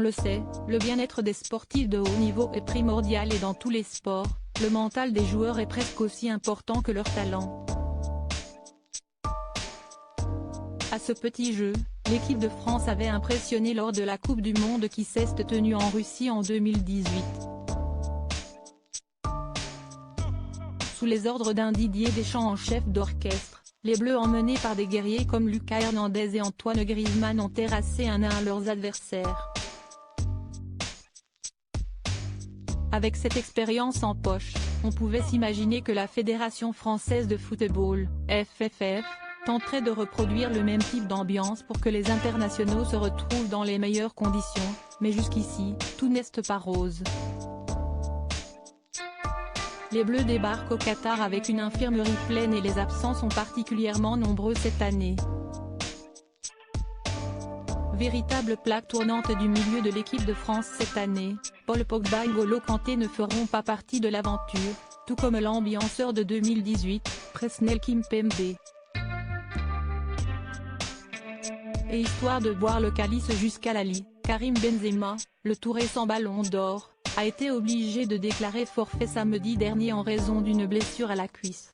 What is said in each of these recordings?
le sait, le bien-être des sportifs de haut niveau est primordial et dans tous les sports, le mental des joueurs est presque aussi important que leur talent. À ce petit jeu, l'équipe de France avait impressionné lors de la Coupe du Monde qui s'est tenue en Russie en 2018. Sous les ordres d'un Didier Deschamps en chef d'orchestre, les Bleus emmenés par des guerriers comme Lucas Hernandez et Antoine Griezmann ont terrassé 1-1 leurs adversaires. Avec cette expérience en poche, on pouvait s'imaginer que la Fédération française de football, FFF, tenterait de reproduire le même type d'ambiance pour que les internationaux se retrouvent dans les meilleures conditions, mais jusqu'ici, tout n'est pas rose. Les Bleus débarquent au Qatar avec une infirmerie pleine et les absents sont particulièrement nombreux cette année. Véritable plaque tournante du milieu de l'équipe de France cette année, Paul Pogba et N'Golo Kanté ne feront pas partie de l'aventure, tout comme l'ambianceur de 2018, Presnel Kimpembe. Et histoire de boire le calice jusqu'à la lie, Karim Benzema, le tout récent ballon d'or, a été obligé de déclarer forfait samedi dernier en raison d'une blessure à la cuisse.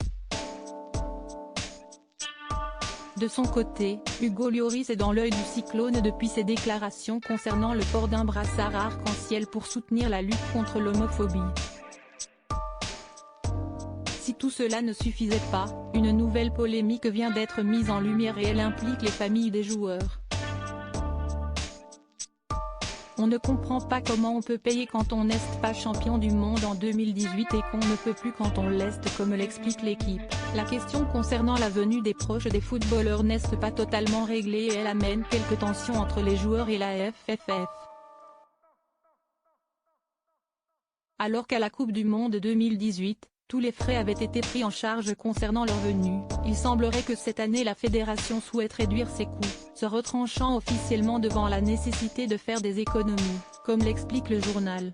De son côté, Hugo Lloris est dans l'œil du cyclone depuis ses déclarations concernant le port d'un brassard arc-en-ciel pour soutenir la lutte contre l'homophobie. Si tout cela ne suffisait pas, une nouvelle polémique vient d'être mise en lumière et elle implique les familles des joueurs. On ne comprend pas comment on peut payer quand on n'est pas champion du monde en 2018 et qu'on ne peut plus quand on l'est comme l'explique l'équipe. La question concernant la venue des proches des footballeurs n'est pas totalement réglée et elle amène quelques tensions entre les joueurs et la FFF. Alors qu'à la Coupe du Monde 2018, tous les frais avaient été pris en charge concernant leur venue, il semblerait que cette année la fédération souhaite réduire ses coûts, se retranchant officiellement devant la nécessité de faire des économies, comme l'explique le journal.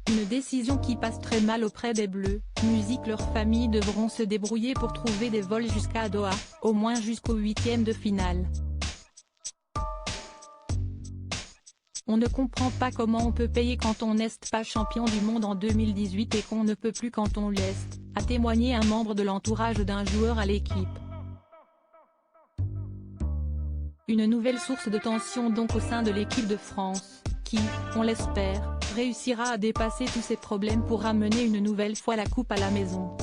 Une décision qui passe très mal auprès des Bleus, musique leurs familles devront se débrouiller pour trouver des vols jusqu'à Doha, au moins jusqu'au 8e de finale. On ne comprend pas comment on peut payer quand on n'est pas champion du monde en 2018 et qu'on ne peut plus quand on l'est, a témoigné un membre de l'entourage d'un joueur à l'équipe. Une nouvelle source de tension donc au sein de l'équipe de France, qui, on l'espère, réussira à dépasser tous ces problèmes pour ramener une nouvelle fois la coupe à la maison.